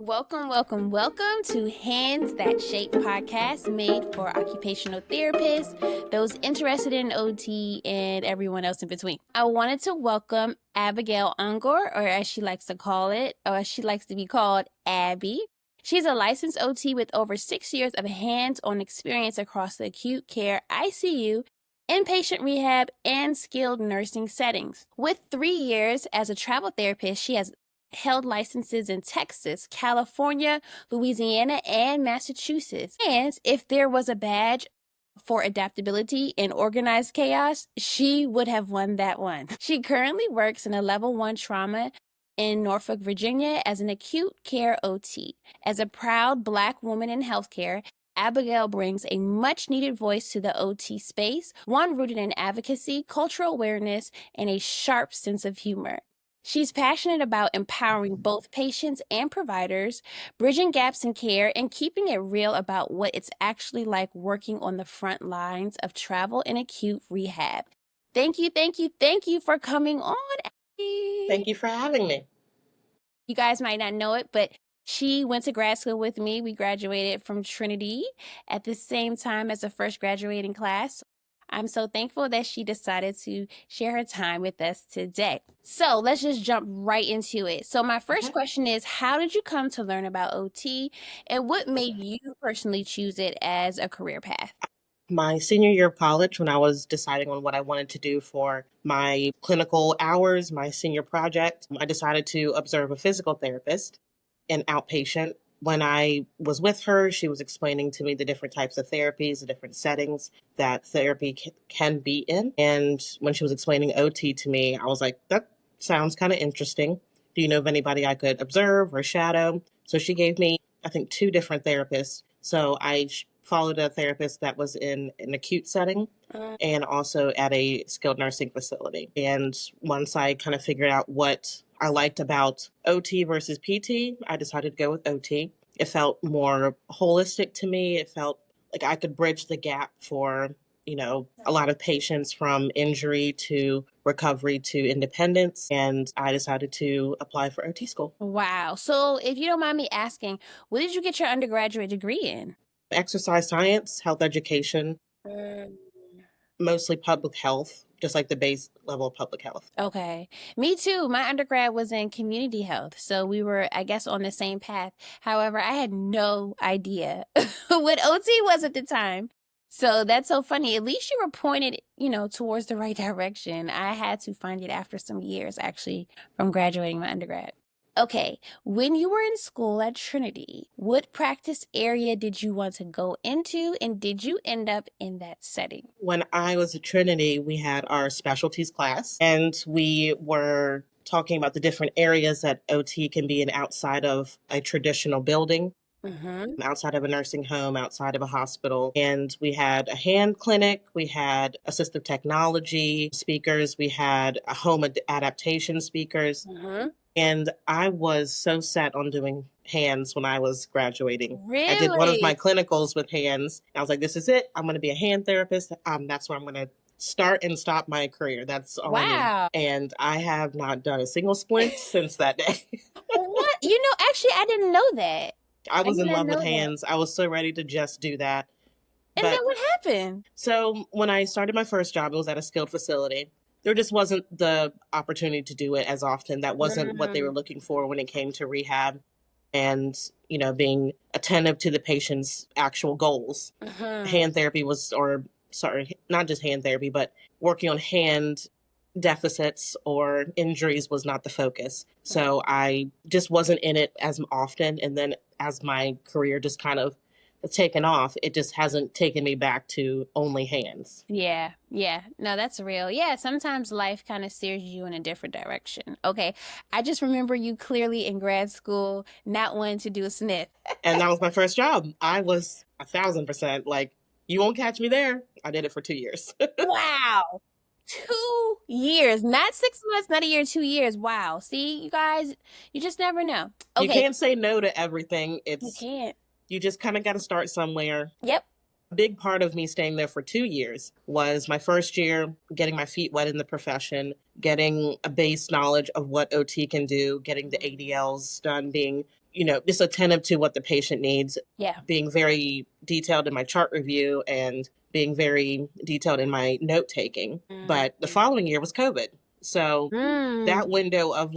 Welcome, welcome, welcome to Hands That Shape podcast made for occupational therapists, those interested in OT, and everyone else in between. I wanted to welcome Abigail Ongor, or as she likes to call it, or as she likes to be called, Abby. She's a licensed OT with over 6 years of hands-on experience across the acute care, ICU, inpatient rehab, and skilled nursing settings. With 3 years as a travel therapist, she has held licenses in Texas, California, Louisiana, and Massachusetts. And if there was a badge for adaptability in organized chaos, she would have won that one. She currently works in a level 1 trauma in Norfolk, Virginia as an acute care OT. As a proud Black woman in healthcare, Abigail brings a much-needed voice to the OT space, one rooted in advocacy, cultural awareness, and a sharp sense of humor. She's passionate about empowering both patients and providers, bridging gaps in care, and keeping it real about what it's actually like working on the front lines of travel and acute rehab. Thank you for coming on, Abby. Thank you for having me. You guys might not know it, but she went to grad school with me. We graduated from Trinity at the same time as the first graduating class. I'm so thankful that she decided to share her time with us today. So let's just jump right into it. So my first question is, how did you come to learn about OT, and what made you personally choose it as a career path? My senior year of college, when I was deciding on what I wanted to do for my clinical hours, my senior project, I decided to observe a physical therapist, an outpatient. When I was with her, she was explaining to me the different types of therapies, the different settings that therapy can be in. And when she was explaining OT to me, I was like, that sounds kind of interesting. Do you know of anybody I could observe or shadow? So she gave me, I think, 2 different therapists. So I followed a therapist that was in an acute setting and also at a skilled nursing facility. And once I kind of figured out what I liked about OT versus PT, I decided to go with OT. It felt more holistic to me. It felt like I could bridge the gap for, a lot of patients from injury to recovery to independence. And I decided to apply for OT school. Wow. So if you don't mind me asking, what did you get your undergraduate degree in? Exercise science, health education, mostly public health, just like the base level of public health. Okay. Me too. My undergrad was in community health. So we were, I guess, on the same path. However, I had no idea what OT was at the time. So that's so funny. At least you were pointed, towards the right direction. I had to find it after some years, actually, from graduating my undergrad. Okay, when you were in school at Trinity, what practice area did you want to go into, and did you end up in that setting? When I was at Trinity, we had our specialties class, and we were talking about the different areas that OT can be in outside of a traditional building, outside of a nursing home, outside of a hospital. And we had a hand clinic, we had assistive technology speakers, we had a home adaptation speakers. And I was so set on doing hands when I was graduating. I did one of my clinicals with hands. I was like, this is it. I'm going to be a hand therapist. That's where I'm going to start and stop my career. That's all I Wow. need. And I have not done a single splint since that day. What? Actually, I didn't know that. I was in didn't love with know that. hands. I was so ready to just do that. And then what happened? So when I started my first job, it was at a skilled facility. There just wasn't the opportunity to do it as often. That wasn't what they were looking for when it came to rehab and, being attentive to the patient's actual goals. Hand therapy not just hand therapy, but working on hand deficits or injuries was not the focus. So I just wasn't in it as often. And then as my career just kind of taken off, it just hasn't taken me back to only hands. Yeah. No, that's real. Yeah, sometimes life kind of steers you in a different direction. Okay, I just remember you clearly in grad school not wanting to do a sniff. And that was my first job. I was 1,000% like, you won't catch me there. I did it for 2 years. Wow. 2 years, not 6 months, not a year, 2 years. Wow. See, you guys, you just never know. Okay. You can't say no to everything. You can't. You just kind of got to start somewhere. Yep. A big part of me staying there for 2 years was my first year getting my feet wet in the profession, getting a base knowledge of what OT can do, getting the ADLs done, being just attentive to what the patient needs, Yeah. being very detailed in my chart review and being very detailed in my note taking. But the following year was COVID. So Mm. that window of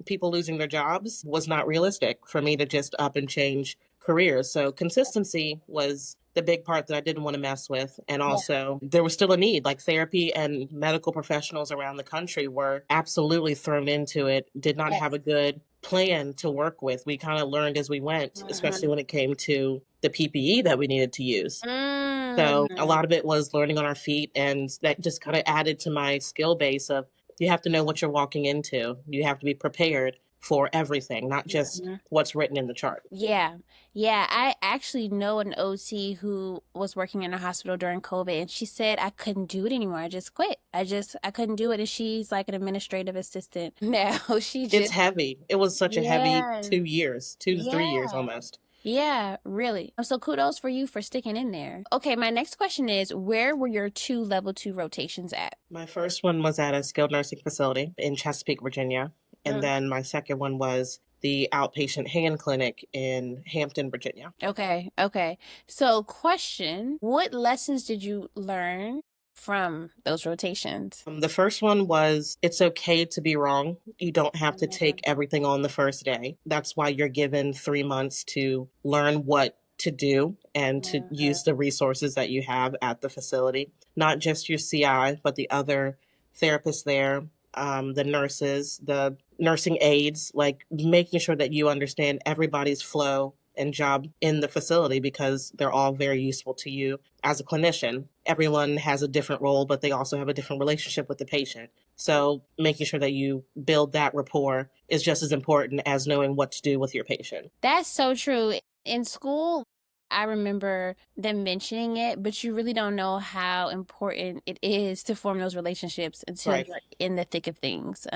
people losing their jobs was not realistic for me to just up and change careers. So consistency was the big part that I didn't want to mess with. And Yeah. also, there was still a need. Like therapy and medical professionals around the country were absolutely thrown into it, did not Yes. have a good plan to work with. We kind of learned as we went, especially when it came to the PPE that we needed to use. So a Mm. lot of it was learning on our feet, and that just kind of added to my skill base of you have to know what you're walking into. You have to be prepared for everything, not just Mhm. what's written in the chart. Yeah. Yeah. I actually know an OT who was working in a hospital during COVID, and she said, I couldn't do it anymore. I just quit. I couldn't do it. And she's like an administrative assistant now. She It's just, heavy. It was such a heavy yeah. 2 years, 2 to 3 years Yeah. almost. Yeah, really. So kudos for you for sticking in there. Okay, my next question is, where were your 2 level 2 rotations at? My first one was at a skilled nursing facility in Chesapeake, Virginia. And Mm. then my second one was the outpatient hand clinic in Hampton, Virginia. Okay, okay. So question, what lessons did you learn from those rotations? The first one was it's okay to be wrong. You don't have to take everything on the first day. That's why you're given 3 months to learn what to do and to use the resources that you have at the facility. Not just your CI, but the other therapists there, the nurses, the nursing aides, like making sure that you understand everybody's flow and job in the facility because they're all very useful to you as a clinician. Everyone has a different role, but they also have a different relationship with the patient. So making sure that you build that rapport is just as important as knowing what to do with your patient. That's so true. In school, I remember them mentioning it, but you really don't know how important it is to form those relationships until Right. you're in the thick of things.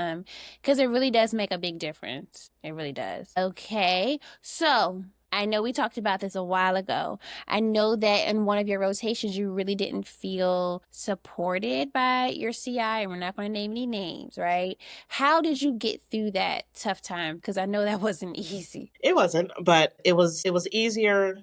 Because it really does make a big difference. It really does. Okay, so I know we talked about this a while ago. I know that in one of your rotations, you really didn't feel supported by your CI, and we're not going to name any names, right? How did you get through that tough time? Because I know that wasn't easy. It wasn't, but it was easier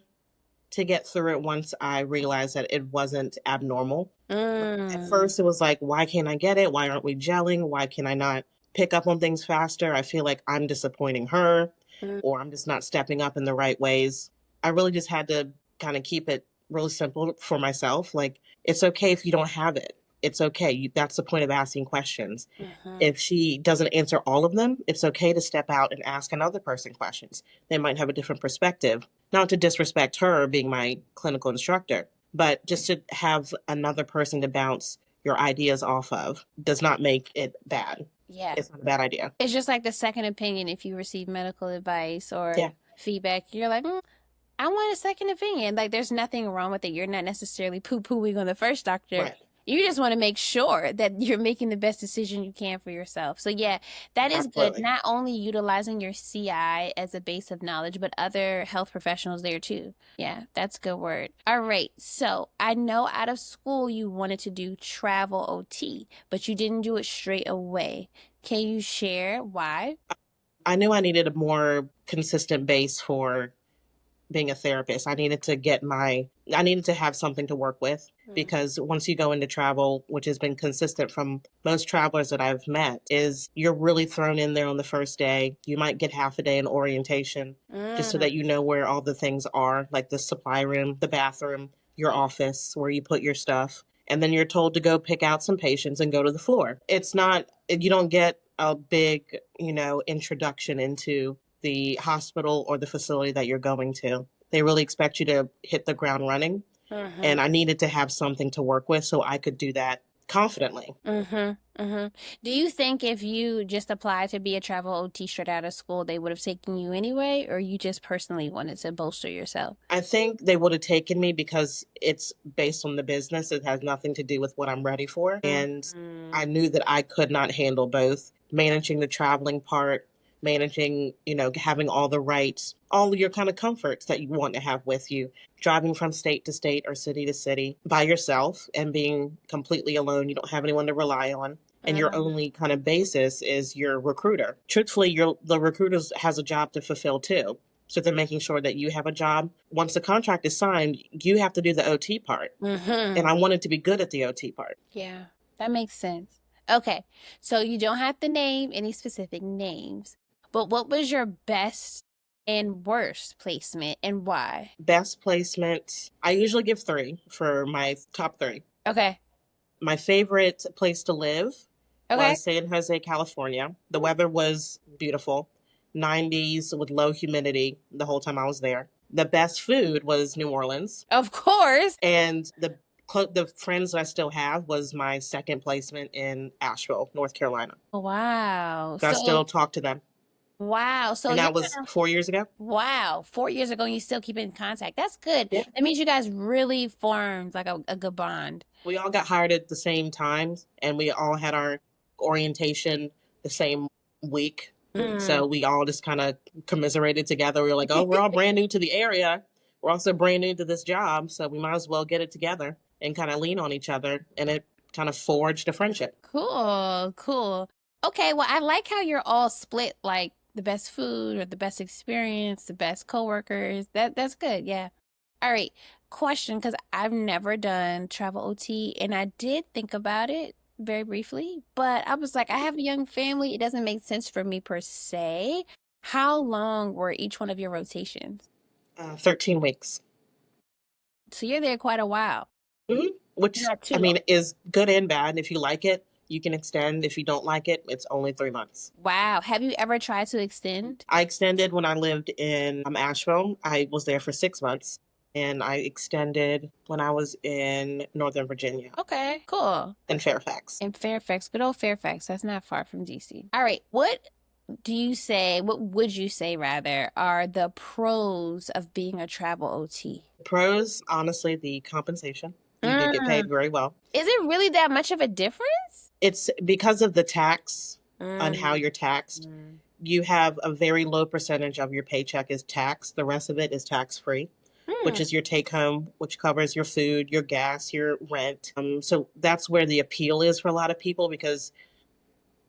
to get through it once I realized that it wasn't abnormal. At Mm. first, it was like, why can't I get it? Why aren't we gelling? Why can I not pick up on things faster? I feel like I'm disappointing her Mm. or I'm just not stepping up in the right ways. I really just had to kind of keep it really simple for myself. Like, it's okay if you don't have it. It's okay. That's the point of asking questions. Mhm. If she doesn't answer all of them, it's okay to step out and ask another person questions. They might have a different perspective. Not to disrespect her being my clinical instructor, but just to have another person to bounce your ideas off of does not make it bad. Yeah. It's not a bad idea. It's just like the second opinion if you receive medical advice or Yeah, feedback. You're like, I want a second opinion. Like, there's nothing wrong with it. You're not necessarily poo-pooing on the first doctor. right. You just want to make sure that you're making the best decision you can for yourself. So yeah, that is good. Absolutely. Not only utilizing your CI as a base of knowledge, but other health professionals there too. Yeah, that's a good word. All right. So I know out of school you wanted to do travel OT, but you didn't do it straight away. Can you share why? I knew I needed a more consistent base for being a therapist. I needed to have something to work with because once you go into travel, which has been consistent from most travelers that I've met, is you're really thrown in there on the first day. You might get half a day in orientation just so Mm. that you know where all the things are, like the supply room, the bathroom, your office, where you put your stuff. And then you're told to go pick out some patients and go to the floor. You don't get a big, introduction into the hospital or the facility that you're going to. They really expect you to hit the ground running. Mm-hmm. And I needed to have something to work with so I could do that confidently. Mm-hmm. Mm-hmm. Do you think if you just applied to be a travel OT straight out of school, they would have taken you anyway, or you just personally wanted to bolster yourself? I think they would have taken me because it's based on the business. It has nothing to do with what I'm ready for. And I knew that I could not handle both managing the traveling part, managing, having all your kind of comforts that you want to have with you, driving from state to state or city to city by yourself and being completely alone. You don't have anyone to rely on. and your only kind of basis is your recruiter. Truthfully, the recruiter has a job to fulfill too. So they're making sure that you have a job. Once the contract is signed, you have to do the OT part. And I wanted to be good at the OT part. Yeah, that makes sense. Okay, so you don't have to name any specific names, but what was your best and worst placement and why? Best placement, I usually give 3 for my top 3. Okay. My favorite place to live Okay. was San Jose, California. The weather was beautiful, 90s with low humidity the whole time I was there. The best food was New Orleans. Of course. And the friends that I still have was my second placement in Asheville, North Carolina. Wow. So I still talk to them. Wow. So And you're that was 4 years ago. wow, 4 years ago, and you still keep in contact. That's good. Yeah. That means you guys really formed like a good bond. We all got hired at the same time, and we all had our orientation the same week. So we all just kind of commiserated together. We were like, oh, we're all brand new to the area. We're also brand new to this job. So we might as well get it together and kind of lean on each other. And it kind of forged a friendship. Cool, cool. Okay, well, I like how you're all split, like the best food or the best experience, the best coworkers. That's good. Yeah. All right. Question, because I've never done travel OT, and I did think about it very briefly, but I was like, I have a young family. It doesn't make sense for me per se. How long were each one of your rotations? 13 weeks. So you're there quite a while. Which, Not too I long. mean, is good and bad. If you like it, you can extend. If you don't like it, it's only 3 months. Wow. Have you ever tried to extend? I extended when I lived in Asheville. I was there for 6 months. And I extended when I was in Northern Virginia Okay, cool. and Fairfax. In Fairfax, good old Fairfax. That's not far from DC. All right. What would you say rather, are the pros of being a travel OT? Pros, honestly, the compensation. You do get paid very well. Is it really that much of a difference? It's because of the tax on how you're taxed. You have a very low percentage of your paycheck is taxed. The rest of it is tax free, which is your take home, which covers your food, your gas, your rent. So that's where the appeal is for a lot of people, because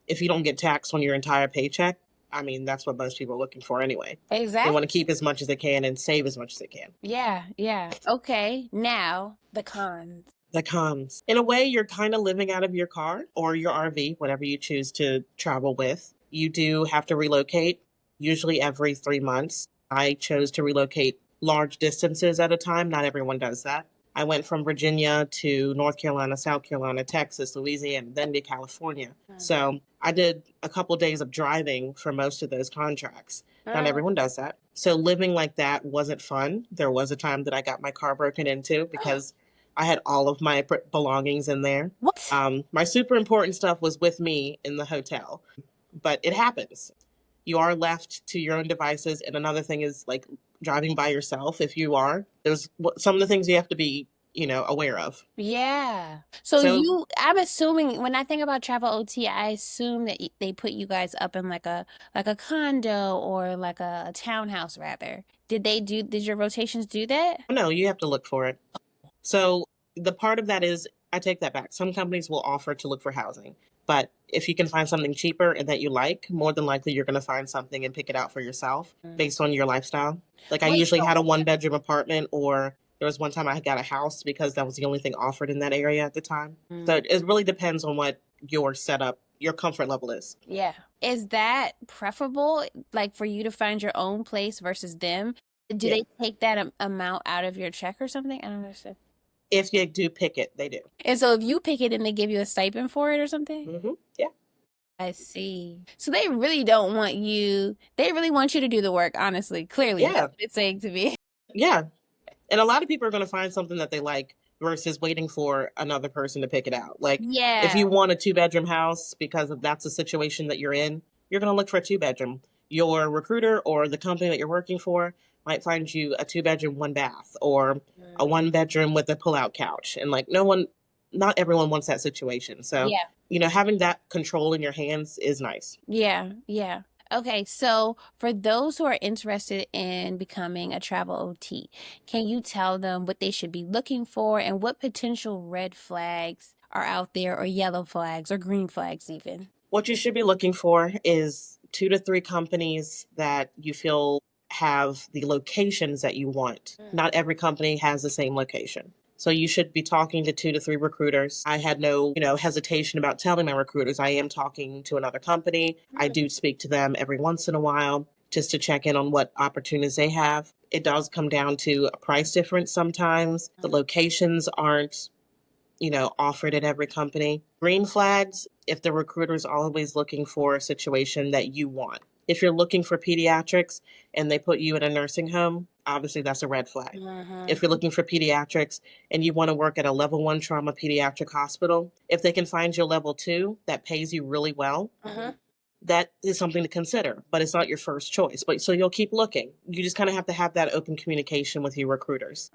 if you don't get taxed on your entire paycheck, I mean, that's what most people are looking for anyway. Exactly. They want to keep as much as they can and save as much as they can. Yeah, yeah. Okay, now the cons. The cons. In a way, you're kind of living out of your car or your RV, whatever you choose to travel with. You do have to relocate, usually every 3 months. I chose to relocate large distances at a time. Not everyone does that. I went from Virginia to North Carolina, South Carolina, Texas, Louisiana, then to California. So I did a couple days of driving for most of those contracts. Not everyone does that. So living like that wasn't fun. There was a time that I got my car broken into because I had all of my belongings in there. What? My super important stuff was with me in the hotel, but it happens. You are left to your own devices. And another thing is like driving by yourself. If you are, there's some of the things you have to be, aware of. Yeah. So I'm assuming when I think about travel OT, I assume that they put you guys up in like a condo or like a townhouse rather. Did your rotations do that? No, you have to look for it. So the part of that is, I take that back. Some companies will offer to look for housing, but if you can find something cheaper and that you like, more than likely you're going to find something and pick it out for yourself based on your lifestyle. Like I usually had a 1-bedroom apartment, or there was one time I got a house because that was the only thing offered in that area at the time. So it really depends on what your setup, your comfort level is. Yeah. Is that preferable, like for you to find your own place versus them? Do they take that amount out of your check or something? I don't understand. If you do pick it, they do. And so if you pick it and they give you a stipend for it or something? Yeah. I see. So they really don't want you, they really want you to do the work, honestly. Clearly, Yeah. that's what it's saying to me. Yeah. And a lot of people are going to find something that they like versus waiting for another person to pick it out. Like if you want a 2-bedroom house because that's a situation that you're in, you're going to look for a 2-bedroom. Your recruiter or the company that you're working for might find you a 2-bedroom, 1-bath, or a 1-bedroom with a pull-out couch. And like not everyone wants that situation. So, having that control in your hands is nice. Yeah, yeah. Okay, so for those who are interested in becoming a travel OT, can you tell them what they should be looking for and what potential red flags are out there, or yellow flags or green flags even? What you should be looking for is 2 to 3 companies that you feel have the locations that you want. Not every company has the same location. So you should be talking to 2 to 3 recruiters. I had no, hesitation about telling my recruiters I am talking to another company. I do speak to them every once in a while just to check in on what opportunities they have. It does come down to a price difference sometimes. The locations aren't offered at every company. Green flags, if the recruiter is always looking for a situation that you want. If you're looking for pediatrics and they put you in a nursing home, obviously that's a red flag. If you're looking for pediatrics and you want to work at a level 1 trauma pediatric hospital, if they can find you a level 2 that pays you really well, that is something to consider, but it's not your first choice. But so you'll keep looking. You just kind of have to have that open communication with your recruiters.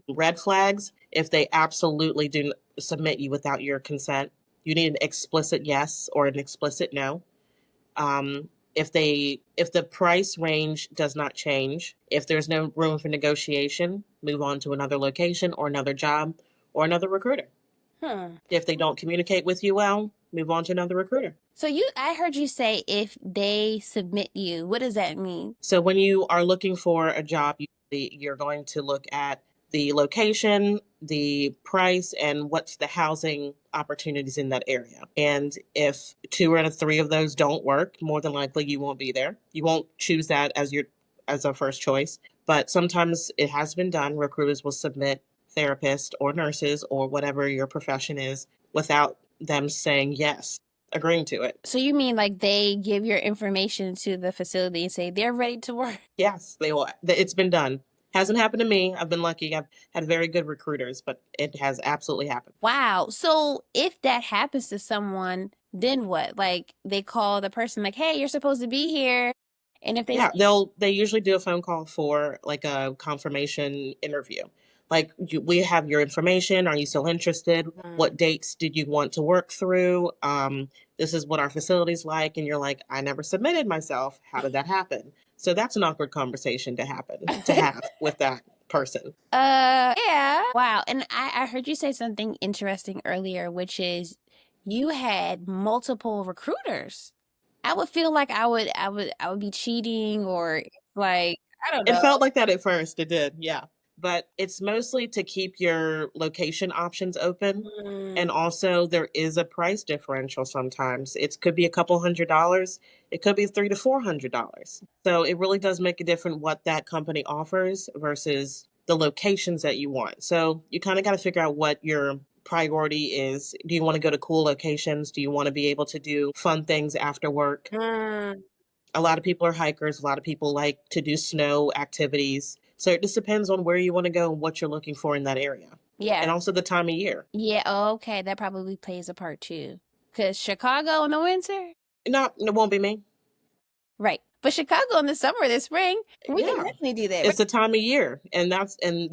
Red flags, if they absolutely do submit you without your consent, you need an explicit yes or an explicit no. If the price range does not change, if there's no room for negotiation, move on to another location or another job or another recruiter. If they don't communicate with you well, move on to another recruiter. So I heard you say if they submit you. What does that mean? So when you are looking for a job, you're going to look at the location, the price, and what's the housing opportunities in that area. And if 2 out of 3 of those don't work, more than likely you won't be there. You won't choose that as a first choice. But sometimes it has been done. Recruiters will submit therapists or nurses or whatever your profession is without them saying yes, agreeing to it. So you mean like they give your information to the facility and say they're ready to work? Yes, they will. It's been done. Hasn't happened to me. I've been lucky. I've had very good recruiters, but it has absolutely happened. Wow. So if that happens to someone, then what? Like they call the person like, "Hey, you're supposed to be here." And if they Yeah, they usually do a phone call for like a confirmation interview. Like we have your information. Are you still interested? What dates did you want to work through? This is what our facility's like, and you're like, I never submitted myself. How did that happen? So that's an awkward conversation to have with that person. Yeah. Wow. And I heard you say something interesting earlier, which is you had multiple recruiters. I would feel like I would be cheating, or like, I don't It know. felt like that at first. It did, yeah. But it's mostly to keep your location options open. And also, there is a price differential sometimes. It could be a couple $100. It could be $300 to $400. So it really does make a difference what that company offers versus the locations that you want. So you kind of got to figure out what your priority is. Do you want to go to cool locations? Do you want to be able to do fun things after work? A lot of people are hikers. A lot of people like to do snow activities. So it just depends on where you want to go and what you're looking for in that area. Yeah. And also the time of year. Yeah, okay, that probably plays a part too. Because Chicago in the winter? No, it won't be me. Right. But Chicago in the summer, the spring, we can Yeah. definitely do that. It's the time of year. And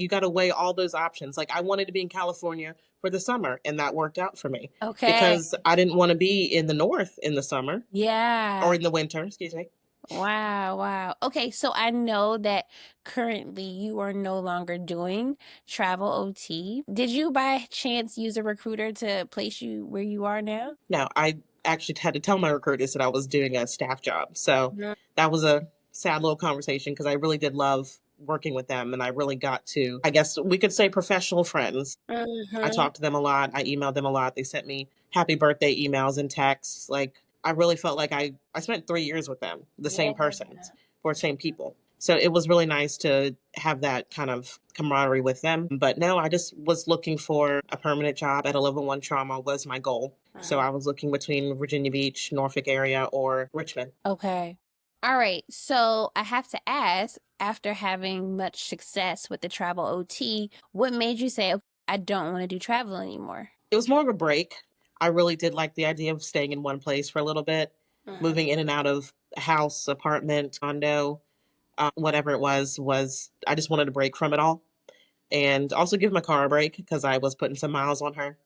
you got to weigh all those options. Like I wanted to be in California for the summer, and that worked out for me. Okay. Because I didn't want to be in the north in the summer. Yeah. Or in the winter, excuse me. Wow, wow. Okay, so I know that currently you are no longer doing travel OT. Did you by chance use a recruiter to place you where you are now? No, I actually had to tell my recruiters that I was doing a staff job. So that was a sad little conversation because I really did love working with them, and I really got to, I guess we could say, professional friends. I talked to them a lot. I emailed them a lot. They sent me happy birthday emails and texts. Like I really felt like I spent 3 years with them, the same persons or same people. So it was really nice to have that kind of camaraderie with them. But no, I just was looking for a permanent job at a level 1 trauma was my goal. So I was looking between Virginia Beach, Norfolk area, or Richmond. Okay. All right. So I have to ask, after having much success with the travel OT, what made you say, "Okay, I don't want to do travel anymore"? It was more of a break. I really did like the idea of staying in one place for a little bit, moving in and out of house, apartment, condo, whatever it was I just wanted a break from it all. And also give my car a break because I was putting some miles on her.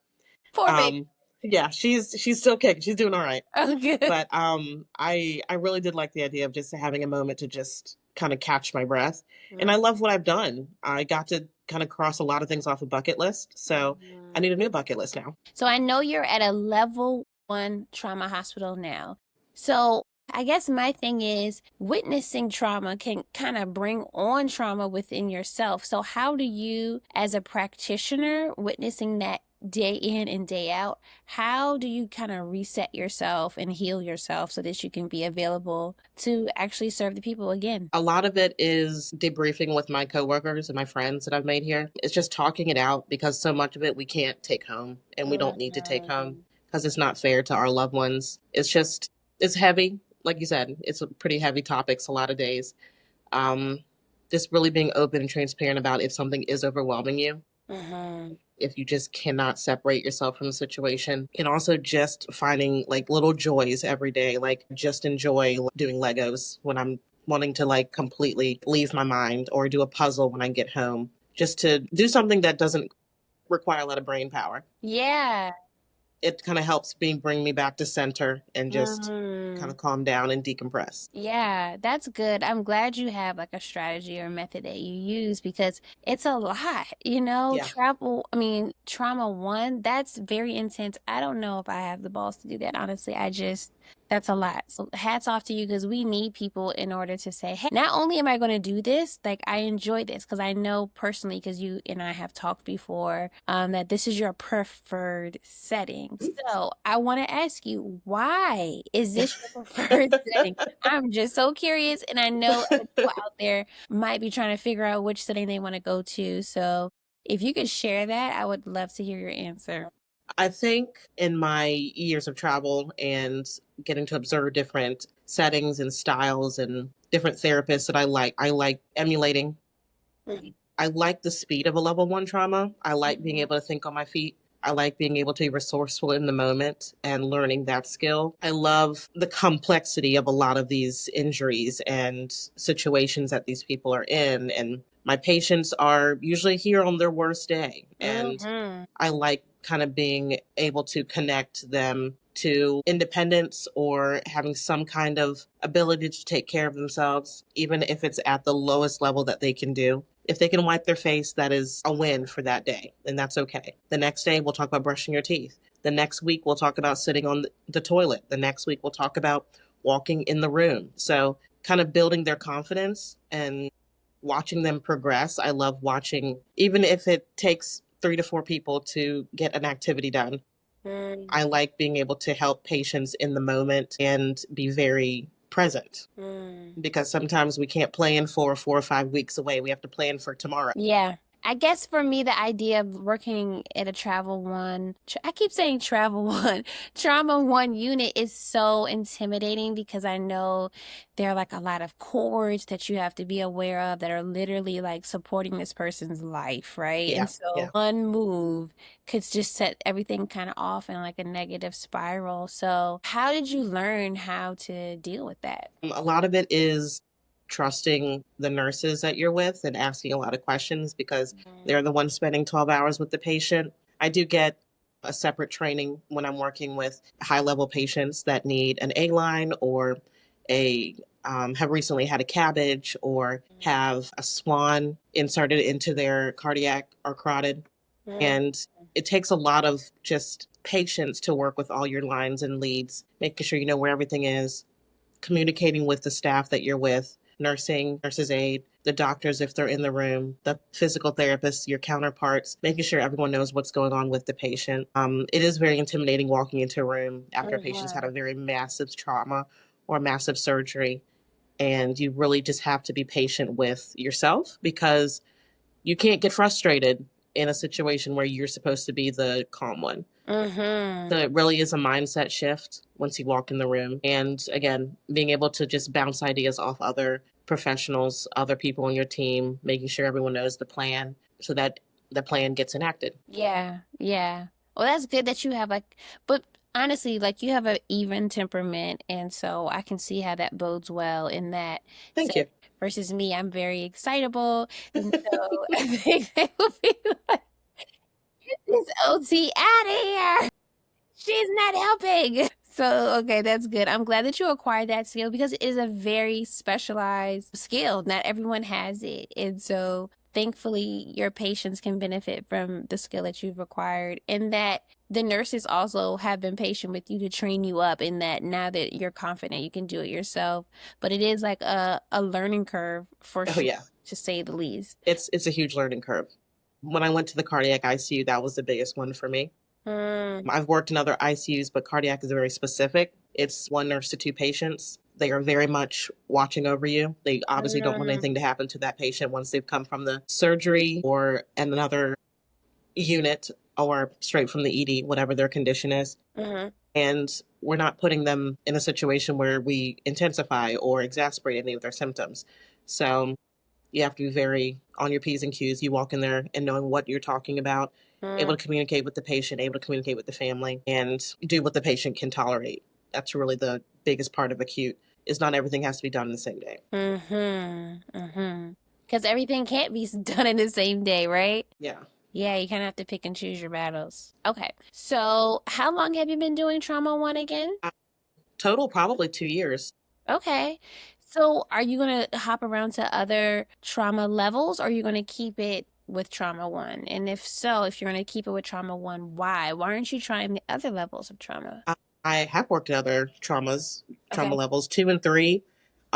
Poor baby. Yeah, she's still kicking. She's doing all right. Oh, good. But I really did like the idea of just having a moment to just kind of catch my breath. And I love what I've done. I got to kind of cross a lot of things off a bucket list. So I need a new bucket list now. So I know you're at a level 1 trauma hospital now. So I guess my thing is witnessing trauma can kind of bring on trauma within yourself. So how do you, as a practitioner, witnessing that day in and day out, how do you kind of reset yourself and heal yourself so that you can be available to actually serve the people again? A lot of it is debriefing with my coworkers and my friends that I've made here. It's just talking it out because so much of it we can't take home and we don't need to take home because it's not fair to our loved ones. It's heavy. Like you said, it's a pretty heavy topics a lot of days. Um, just really being open and transparent about if something is overwhelming you. If you just cannot separate yourself from the situation, and also just finding like little joys every day, like just enjoy doing Legos when I'm wanting to like completely leave my mind, or do a puzzle when I get home, just to do something that doesn't require a lot of brain power. Yeah. It kind of helps bring me back to center and just kind of calm down and decompress. Yeah, that's good. I'm glad you have like a strategy or method that you use because it's a lot, Yeah. trauma one, that's very intense. I don't know if I have the balls to do that, honestly. That's a lot. So hats off to you because we need people in order to say, hey, not only am I going to do this, like I enjoy this because I know personally, because you and I have talked before, that this is your preferred setting. So I want to ask you, why is this your preferred setting? I'm just so curious, and I know other people out there might be trying to figure out which setting they want to go to. So if you could share that, I would love to hear your answer. I think in my years of travel and getting to observe different settings and styles and different therapists that I like emulating. I like the speed of a level 1 trauma. I like being able to think on my feet. I like being able to be resourceful in the moment and learning that skill. I love the complexity of a lot of these injuries and situations that these people are in. And my patients are usually here on their worst day. And I like kind of being able to connect them to independence or having some kind of ability to take care of themselves, even if it's at the lowest level that they can do. If they can wipe their face, that is a win for that day, and that's okay. The next day, we'll talk about brushing your teeth. The next week, we'll talk about sitting on the toilet. The next week, we'll talk about walking in the room. So, kind of building their confidence and watching them progress. I love watching, even if it takes 3 to 4 people to get an activity done. I like being able to help patients in the moment and be very present, because sometimes we can't plan for 4 or 5 weeks away. We have to plan for tomorrow. Yeah. I guess for me, the idea of working at a travel one, I keep saying travel one, trauma one unit is so intimidating because I know there are like a lot of cords that you have to be aware of that are literally like supporting this person's life, right? Yeah, And so one move could just set everything kind of off in like a negative spiral. So how did you learn how to deal with that? A lot of it is trusting the nurses that you're with and asking a lot of questions, because they're the ones spending 12 hours with the patient. I do get a separate training when I'm working with high level patients that need an A line, or a have recently had a cabbage, or have a swan inserted into their cardiac or carotid. And it takes a lot of just patience to work with all your lines and leads, making sure you know where everything is, communicating with the staff that you're with, nursing, nurses aid, the doctors if they're in the room, the physical therapists, your counterparts, making sure everyone knows what's going on with the patient. It is very intimidating walking into a room after a patient's had a very massive trauma or massive surgery. And you really just have to be patient with yourself, because you can't get frustrated in a situation where you're supposed to be the calm one. So it really is a mindset shift once you walk in the room. And again, being able to just bounce ideas off other professionals, other people on your team, making sure everyone knows the plan so that the plan gets enacted. Yeah, yeah. Well, that's good that you have like, but honestly, like you have an even temperament, and so I can see how that bodes well in that Thank sense. you. Versus me, I'm very excitable, and so I think they will be like, "Get this OT out of here. She's not helping." So, okay, that's good. I'm glad that you acquired that skill because it is a very specialized skill. Not everyone has it. And so thankfully your patients can benefit from the skill that you've acquired, and that the nurses also have been patient with you to train you up in that now that you're confident you can do it yourself. But it is like a learning curve for Oh sure, yeah, to say the least. it's a huge learning curve. When I went to the cardiac ICU, that was the biggest one for me. Mm, I've worked in other ICUs, but cardiac is very specific. It's one nurse to two patients. They are very much watching over you. They obviously don't want mm, anything to happen to that patient once they've come from the surgery or in another unit or straight from the ED, whatever their condition is. mm-hmm. And we're not putting them in a situation where we intensify or exasperate any of their symptoms. So you have to be very on your P's and Q's. You walk in there and knowing what you're talking about, able to communicate with the patient, able to communicate with the family, and do what the patient can tolerate. That's really the biggest part of acute, is not everything has to be done in the same day. Mm-hmm. Mm-hmm. Because everything can't be done in the same day, right? Yeah. Yeah, you kind of have to pick and choose your battles. Okay. So, how long have you been doing Trauma One again? Total, probably 2 years. Okay. So, are you going to hop around to other trauma levels, or are you going to keep it with Trauma One? And if so, if you're going to keep it with Trauma One, why? Why aren't you trying the other levels of trauma? I have worked at other trauma Okay. levels, 2 and 3.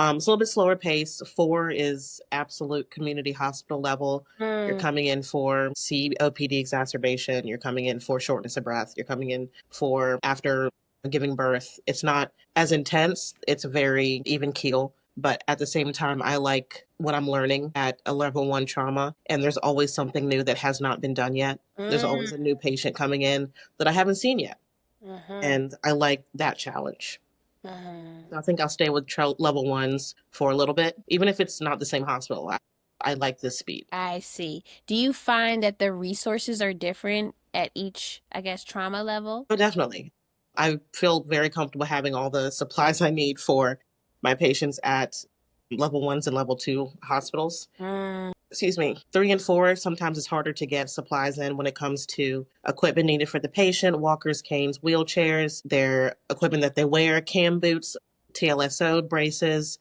It's a little bit slower pace. 4 is absolute community hospital level. You're Mm, coming in for COPD exacerbation. You're coming in for shortness of breath. You're coming in for after giving birth. It's not as intense. It's very even keel. But at the same time, I like what I'm learning at a level 1 trauma. And there's always something new that has not been done yet. There's always a mm, new patient coming in that I haven't seen yet. mm-hmm, And I like that challenge. mm-hmm. I think I'll stay with level ones for a little bit, even if it's not the same hospital. I like this speed. I see. Do you find that the resources are different at each, I guess, trauma level? Oh, definitely. I feel very comfortable having all the supplies I need for my patients at level ones and level 2 hospitals. Mm, Excuse me, 3 and 4, sometimes it's harder to get supplies in when it comes to equipment needed for the patient, walkers, canes, wheelchairs, their equipment that they wear, cam boots, TLSO braces,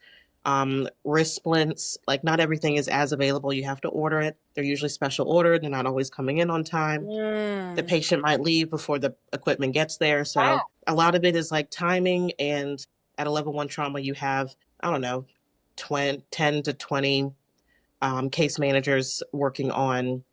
wrist splints. Like, not everything is as available. You have to order it. They're usually special ordered. They're not always coming in on time. The mm. patient might leave before the equipment gets there. So Wow. a lot of it is like timing. And at a level 1 trauma, you have, I don't know, 10 to 20 case managers working on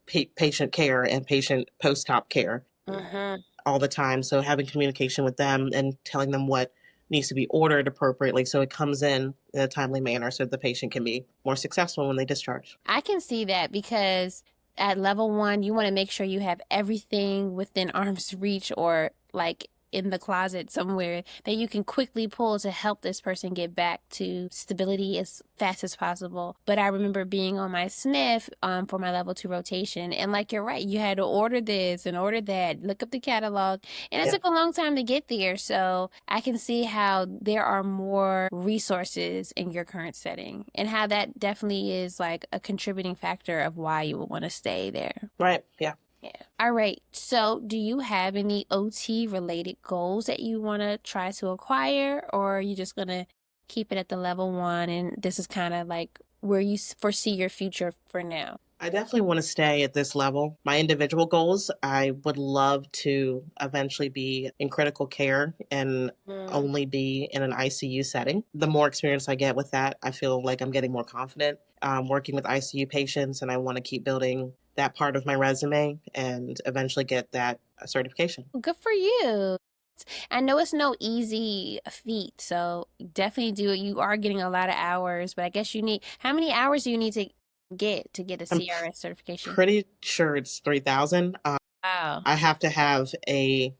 patient care and patient post-op care Mm-hmm. all the time. So having communication with them and telling them what needs to be ordered appropriately so it comes in a timely manner so the patient can be more successful when they discharge. I can see that because at level one, you want to make sure you have everything within arm's reach or like in the closet somewhere that you can quickly pull to help this person get back to stability as fast as possible. But I remember being on my sniff for my level two rotation, and like you're right, you had to order this and order that, look up the catalog, and it Yeah. took a long time to get there. So I can see how there are more resources in your current setting and how that definitely is like a contributing factor of why you would want to stay there. Right. Yeah. Yeah. All right. So, do you have any OT related goals that you want to try to acquire, or are you just going to keep it at the level one and this is kind of like where you foresee your future for now? I definitely want to stay at this level. My individual goals, I would love to eventually be in critical care and Mm. only be in an ICU setting. The more experience I get with that, I feel like I'm getting more confident working with ICU patients, and I want to keep building that part of my resume and eventually get that certification. Good for you. I know it's no easy feat, so definitely do it. You are getting a lot of hours, but I guess you need, how many hours do you need to get a I'm CRS certification? pretty sure it's 3,000. Wow. I have to have a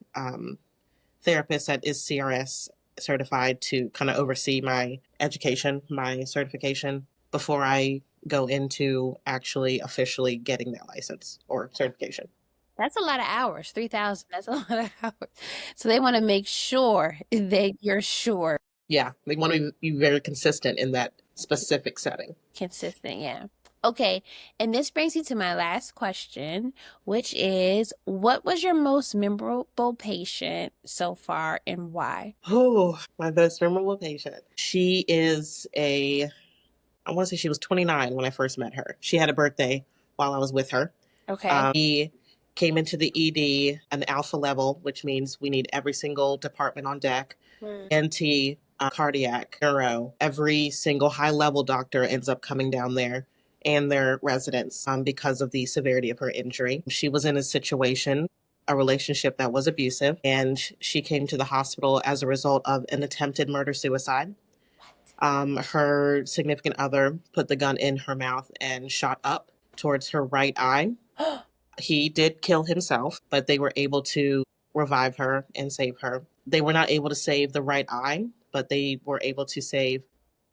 therapist that is CRS certified to kind of oversee my education, my certification before I go into actually officially getting that license or certification. That's a lot of hours. 3,000. That's a lot of hours. So they want to make sure that you're sure. Yeah, they want to be very consistent in that specific setting. Consistent, yeah. Okay, and this brings me to my last question, which is what was your most memorable patient so far and why? Oh, my most memorable patient. She is a I want to say she was 29 when I first met her. She had a birthday while I was with her. Okay. We came into the ED an alpha level, which means we need every single department on deck. NT, cardiac, neuro, every single high level doctor ends up coming down there and their residents because of the severity of her injury. She was in a situation, a relationship that was abusive, and she came to the hospital as a result of an attempted murder suicide. Her significant other put the gun in her mouth and shot up towards her right eye. He did kill himself, but they were able to revive her and save her. They were not able to save the right eye, but they were able to save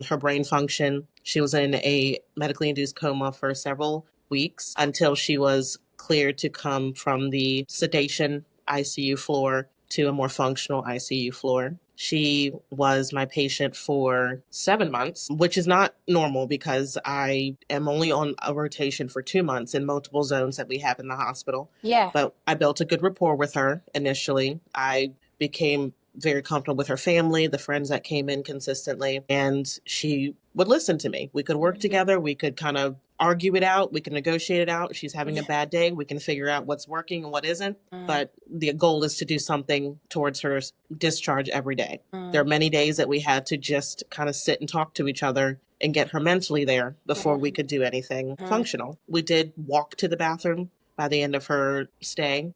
her brain function. She was in a medically induced coma for several weeks until she was cleared to come from the sedation ICU floor to a more functional ICU floor. She was my patient for 7 months, which is not normal because I am only on a rotation for 2 months in multiple zones that we have in the hospital. Yeah. But I built a good rapport with her initially. I became very comfortable with her family, the friends that came in consistently, and she would listen to me. We could work together. We could kind of argue it out. We can negotiate it out. If she's having a bad day, we can figure out what's working and what isn't. But the goal is to do something towards her discharge every day. There are many days that we had to just kind of sit and talk to each other and get her mentally there before we could do anything functional. We did walk to the bathroom by the end of her stay.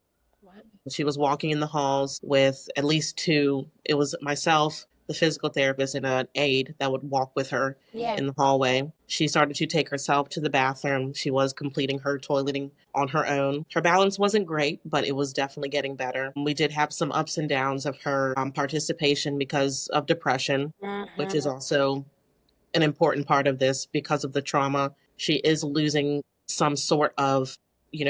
She was walking in the halls with at least two. It was myself, the physical therapist, and an aide that would walk with her in the hallway. She started to take herself to the bathroom. She was completing her toileting on her own. Her balance wasn't great, but it was definitely getting better. We did have some ups and downs of her participation because of depression, which is also an important part of this because of the trauma. She is losing some sort of,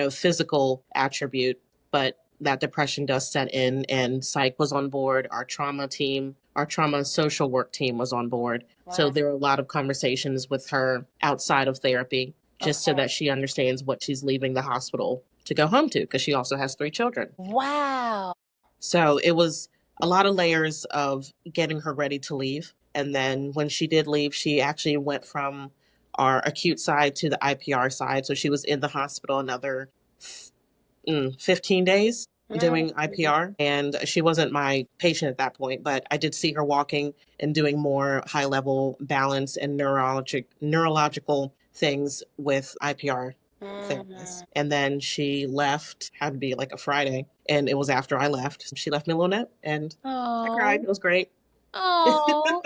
physical attribute, but that depression does set in, and psych was on board. Our trauma team, our trauma social work team was on board. Wow. So there were a lot of conversations with her outside of therapy, just so that she understands what she's leaving the hospital to go home to, because she also has 3 children. Wow. So it was a lot of layers of getting her ready to leave. And then when she did leave, she actually went from our acute side to the IPR side. So she was in the hospital another 15 days doing IPR. And she wasn't my patient at that point, but I did see her walking and doing more high level balance and neurological things with IPR therapists. And then she left, had to be like a Friday, and it was after I left. She left me a little note, and I cried. It was great. Oh.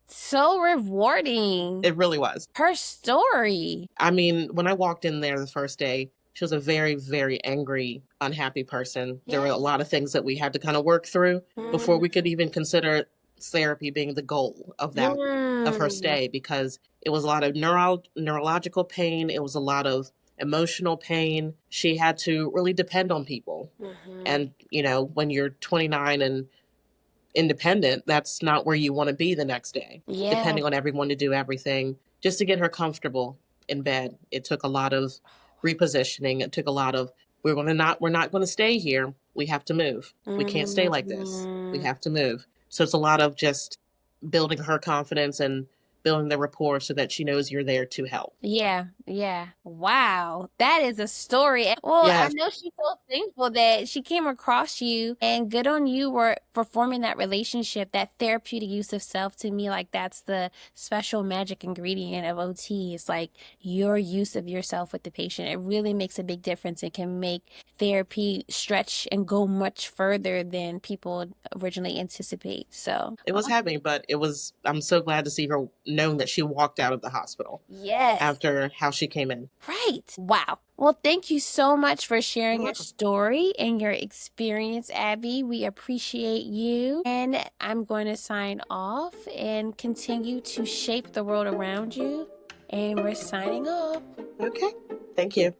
So rewarding. It really was. Her story. I mean, when I walked in there the first day, she was a very, very angry, unhappy person. There were a lot of things that we had to kind of work through before we could even consider therapy being the goal of that, of her stay, because it was a lot of neurological pain. It was a lot of emotional pain. She had to really depend on people. And, when you're 29 and independent, that's not where you want to be the next day, depending on everyone to do everything. Just to get her comfortable in bed, it took a lot of repositioning. It took a lot of, we're not going to stay here. We have to move. We can't stay like this. We have to move. So it's a lot of just building her confidence and building the rapport so that she knows you're there to help. Yeah. Wow. That is a story. Well, yes. I know she's so thankful that she came across you, and good on you for forming that relationship, that therapeutic use of self. To me, like, that's the special magic ingredient of OT. It's like your use of yourself with the patient. It really makes a big difference. It can make therapy stretch and go much further than people originally anticipate. So it was heavy, but I'm so glad to see her knowing that she walked out of the hospital. Yes. After how she came in. Right. Wow. Well, thank you so much for sharing your story and your experience, Abby. We appreciate you. And I'm going to sign off and continue to shape the world around you. And we're signing off. Okay. Thank you.